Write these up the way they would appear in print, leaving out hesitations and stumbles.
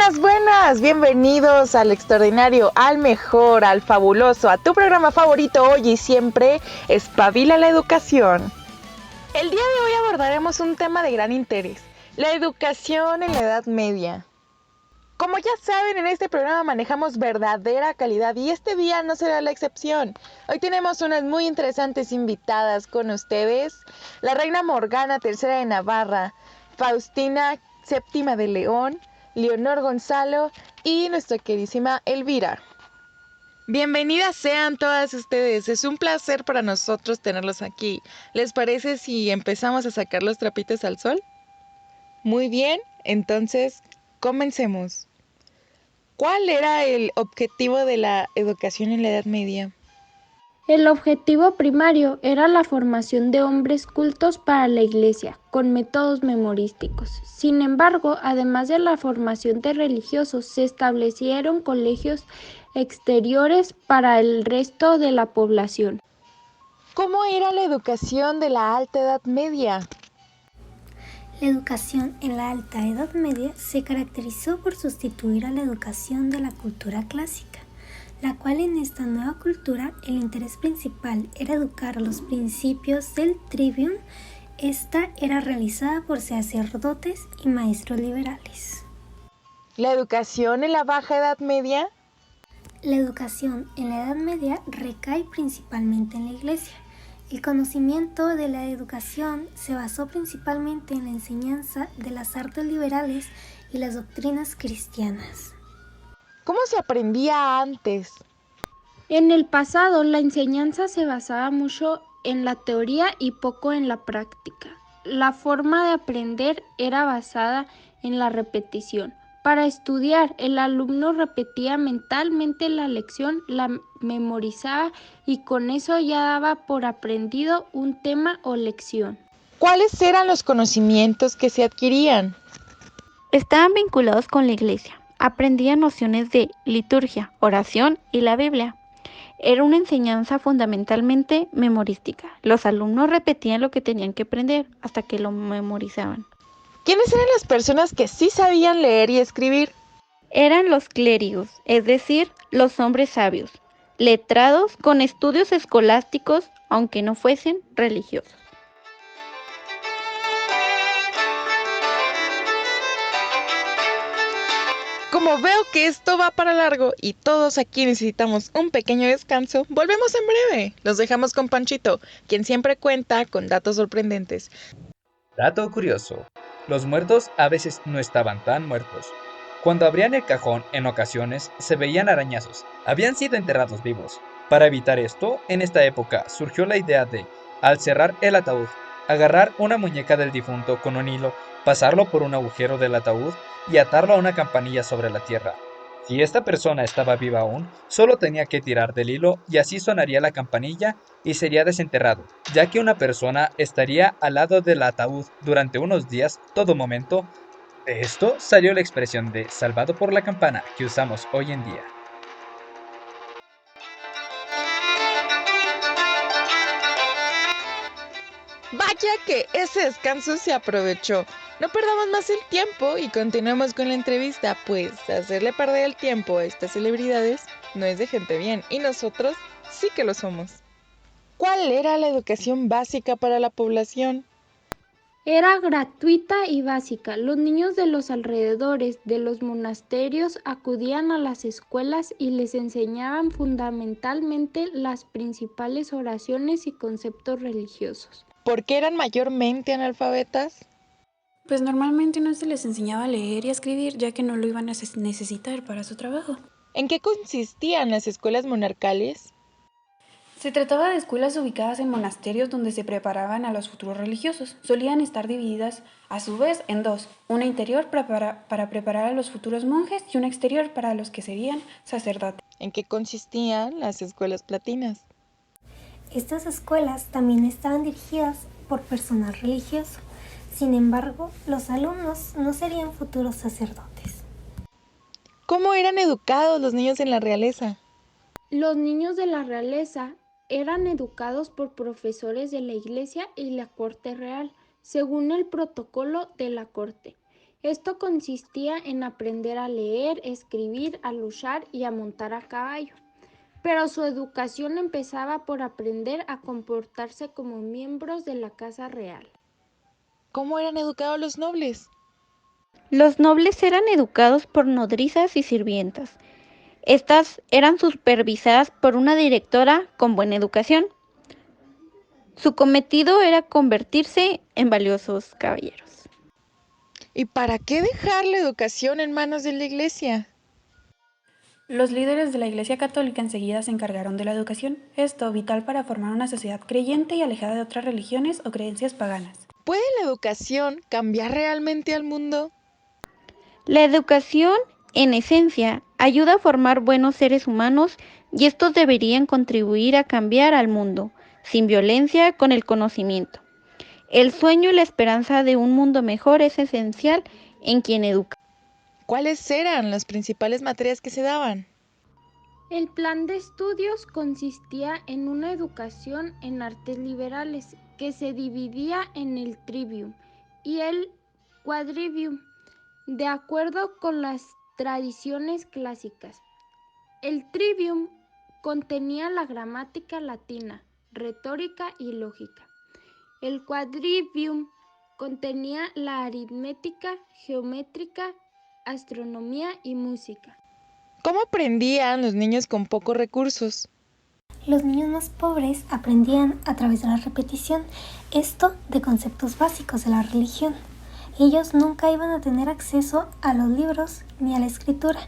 Buenas, buenas, bienvenidos al extraordinario, al mejor, al fabuloso, a tu programa favorito hoy y siempre, Espabila la Educación. El día de hoy abordaremos un tema de gran interés, la educación en la Edad Media. Como ya saben, en este programa manejamos verdadera calidad y este día no será la excepción. Hoy tenemos unas muy interesantes invitadas con ustedes, la reina Morgana III de Navarra, Faustina VII de León, Leonor Gonzalo y nuestra queridísima Elvira. Bienvenidas sean todas ustedes, es un placer para nosotros tenerlos aquí. ¿Les parece si empezamos a sacar los trapitos al sol? Muy bien, entonces comencemos. ¿Cuál era el objetivo de la educación en la Edad Media? El objetivo primario era la formación de hombres cultos para la Iglesia, con métodos memorísticos. Sin embargo, además de la formación de religiosos, se establecieron colegios exteriores para el resto de la población. ¿Cómo era la educación de la Alta Edad Media? La educación en la Alta Edad Media se caracterizó por sustituir a la educación de la cultura clásica, la cual en esta nueva cultura el interés principal era educar los principios del trivium. Esta era realizada por sacerdotes y maestros liberales. ¿La educación en la Baja Edad Media? La educación en la Edad Media recae principalmente en la Iglesia. El conocimiento de la educación se basó principalmente en la enseñanza de las artes liberales y las doctrinas cristianas. ¿Cómo se aprendía antes? En el pasado, la enseñanza se basaba mucho en la teoría y poco en la práctica. La forma de aprender era basada en la repetición. Para estudiar, el alumno repetía mentalmente la lección, la memorizaba y con eso ya daba por aprendido un tema o lección. ¿Cuáles eran los conocimientos que se adquirían? Estaban vinculados con la iglesia. Aprendían nociones de liturgia, oración y la Biblia. Era una enseñanza fundamentalmente memorística. Los alumnos repetían lo que tenían que aprender hasta que lo memorizaban. ¿Quiénes eran las personas que sí sabían leer y escribir? Eran los clérigos, es decir, los hombres sabios, letrados con estudios escolásticos, aunque no fuesen religiosos. Como veo que esto va para largo y todos aquí necesitamos un pequeño descanso, volvemos en breve. Los dejamos con Panchito, quien siempre cuenta con datos sorprendentes. Dato curioso: los muertos a veces no estaban tan muertos. Cuando abrían el cajón, en ocasiones se veían arañazos. Habían sido enterrados vivos. Para evitar esto, en esta época surgió la idea de, al cerrar el ataúd, agarrar una muñeca del difunto con un hilo, pasarlo por un agujero del ataúd y atarlo a una campanilla sobre la tierra. Si esta persona estaba viva aún, solo tenía que tirar del hilo y así sonaría la campanilla y sería desenterrado, ya que una persona estaría al lado del ataúd durante unos días, todo momento. De esto salió la expresión de salvado por la campana que usamos hoy en día. Vaya que ese descanso se aprovechó. No perdamos más el tiempo y continuemos con la entrevista, pues hacerle perder el tiempo a estas celebridades no es de gente bien y nosotros sí que lo somos. ¿Cuál era la educación básica para la población? Era gratuita y básica. Los niños de los alrededores de los monasterios acudían a las escuelas y les enseñaban fundamentalmente las principales oraciones y conceptos religiosos. ¿Por qué eran mayormente analfabetas? Pues normalmente no se les enseñaba a leer y a escribir, ya que no lo iban a necesitar para su trabajo. ¿En qué consistían las escuelas monarcales? Se trataba de escuelas ubicadas en monasterios donde se preparaban a los futuros religiosos. Solían estar divididas a su vez en dos, una interior para preparar a los futuros monjes y una exterior para los que serían sacerdotes. ¿En qué consistían las escuelas platinas? Estas escuelas también estaban dirigidas por personal religioso. Sin embargo, los alumnos no serían futuros sacerdotes. ¿Cómo eran educados los niños en la realeza? Los niños de la realeza eran educados por profesores de la iglesia y la corte real, según el protocolo de la corte. Esto consistía en aprender a leer, escribir, a luchar y a montar a caballo. Pero su educación empezaba por aprender a comportarse como miembros de la casa real. ¿Cómo eran educados los nobles? Los nobles eran educados por nodrizas y sirvientas. Estas eran supervisadas por una directora con buena educación. Su cometido era convertirse en valiosos caballeros. ¿Y para qué dejar la educación en manos de la iglesia? Los líderes de la Iglesia Católica enseguida se encargaron de la educación, esto vital para formar una sociedad creyente y alejada de otras religiones o creencias paganas. ¿Puede la educación cambiar realmente al mundo? La educación, en esencia, ayuda a formar buenos seres humanos y estos deberían contribuir a cambiar al mundo, sin violencia, con el conocimiento. El sueño y la esperanza de un mundo mejor es esencial en quien educa. ¿Cuáles eran las principales materias que se daban? El plan de estudios consistía en una educación en artes liberales que se dividía en el trivium y el quadrivium, de acuerdo con las tradiciones clásicas. El trivium contenía la gramática latina, retórica y lógica. El quadrivium contenía la aritmética, geométrica, astronomía y música. ¿Cómo aprendían los niños con pocos recursos? Los niños más pobres aprendían a través de la repetición, esto de conceptos básicos de la religión. Ellos nunca iban a tener acceso a los libros ni a la escritura,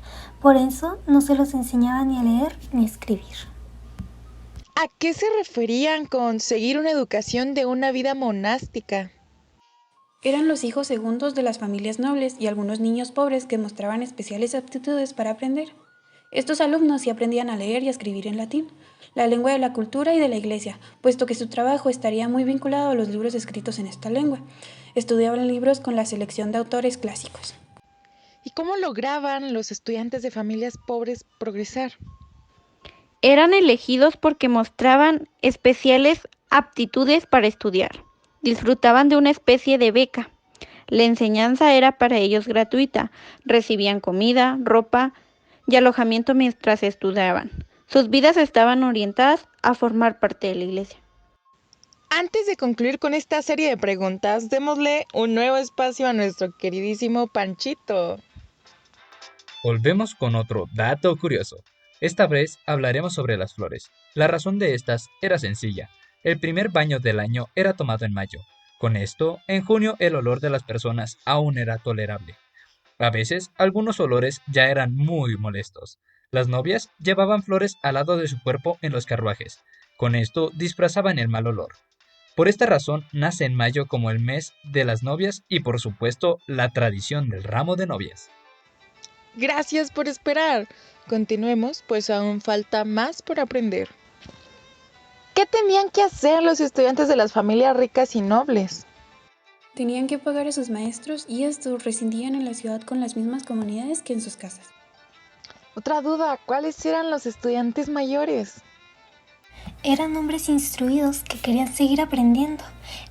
por eso no se los enseñaba ni a leer ni a escribir. ¿A qué se referían con seguir una educación de una vida monástica? Eran los hijos segundos de las familias nobles y algunos niños pobres que mostraban especiales aptitudes para aprender. Estos alumnos sí aprendían a leer y a escribir en latín, la lengua de la cultura y de la iglesia, puesto que su trabajo estaría muy vinculado a los libros escritos en esta lengua. Estudiaban libros con la selección de autores clásicos. ¿Y cómo lograban los estudiantes de familias pobres progresar? Eran elegidos porque mostraban especiales aptitudes para estudiar. Disfrutaban de una especie de beca. La enseñanza era para ellos gratuita. Recibían comida, ropa y alojamiento mientras estudiaban. Sus vidas estaban orientadas a formar parte de la iglesia. Antes de concluir con esta serie de preguntas, démosle un nuevo espacio a nuestro queridísimo Panchito. Volvemos con otro dato curioso. Esta vez hablaremos sobre las flores. La razón de estas era sencilla. El primer baño del año era tomado en mayo. Con esto, en junio el olor de las personas aún era tolerable. A veces, algunos olores ya eran muy molestos. Las novias llevaban flores al lado de su cuerpo en los carruajes. Con esto disfrazaban el mal olor. Por esta razón nace en mayo como el mes de las novias y por supuesto la tradición del ramo de novias. Gracias por esperar. Continuemos, pues aún falta más por aprender. ¿Qué tenían que hacer los estudiantes de las familias ricas y nobles? Tenían que pagar a sus maestros y estos residían en la ciudad con las mismas comunidades que en sus casas. Otra duda, ¿cuáles eran los estudiantes mayores? Eran hombres instruidos que querían seguir aprendiendo.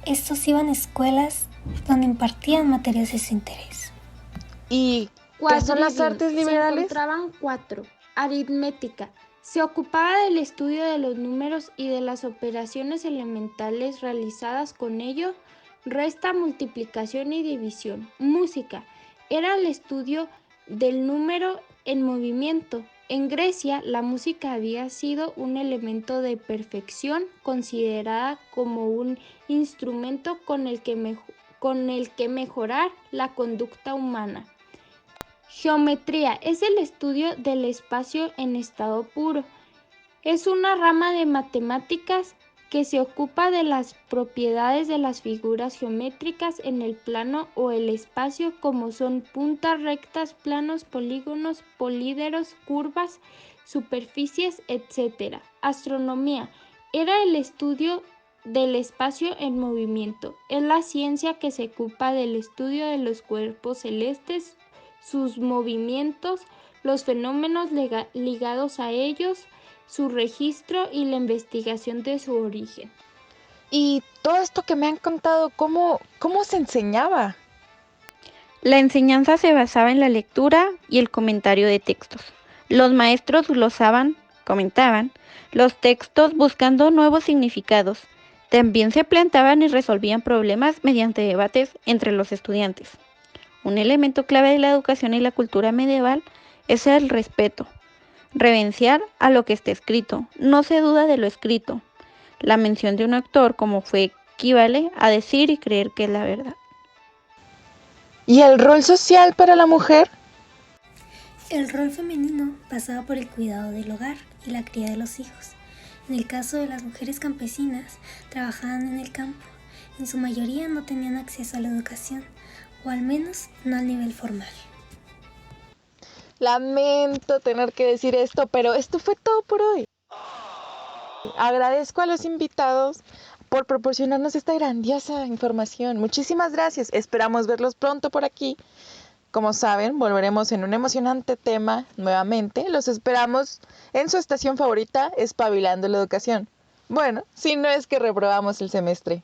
Estos iban a escuelas donde impartían materias de su interés. ¿Y qué son las artes Se liberales? encontraban 4. Aritmética. Se ocupaba del estudio de los números y de las operaciones elementales realizadas con ello. Resta, multiplicación y división. Música. Era el estudio del número en movimiento. En Grecia, la música había sido un elemento de perfección, considerada como un instrumento con el que mejorar la conducta humana. Geometría es el estudio del espacio en estado puro. Es una rama de matemáticas que se ocupa de las propiedades de las figuras geométricas en el plano o el espacio, como son puntas, rectas, planos, polígonos, políderos, curvas, superficies, etc. Astronomía era el estudio del espacio en movimiento. Es la ciencia que se ocupa del estudio de los cuerpos celestes, sus movimientos, los fenómenos ligados a ellos, su registro y la investigación de su origen. Y todo esto que me han contado, ¿cómo se enseñaba? La enseñanza se basaba en la lectura y el comentario de textos. Los maestros glosaban, comentaban, los textos buscando nuevos significados. También se planteaban y resolvían problemas mediante debates entre los estudiantes. Un elemento clave de la educación y la cultura medieval es el respeto. Reverenciar a lo que está escrito. No se duda de lo escrito. La mención de un autor como fue equivale a decir y creer que es la verdad. ¿Y el rol social para la mujer? El rol femenino pasaba por el cuidado del hogar y la cría de los hijos. En el caso de las mujeres campesinas, trabajaban en el campo. En su mayoría no tenían acceso a la educación, o al menos no al nivel formal. Lamento tener que decir esto, pero esto fue todo por hoy. Agradezco a los invitados por proporcionarnos esta grandiosa información. Muchísimas gracias. Esperamos verlos pronto por aquí. Como saben, volveremos en un emocionante tema nuevamente. Los esperamos en su estación favorita, Espabilando la Educación. Bueno, si no es que reprobamos el semestre.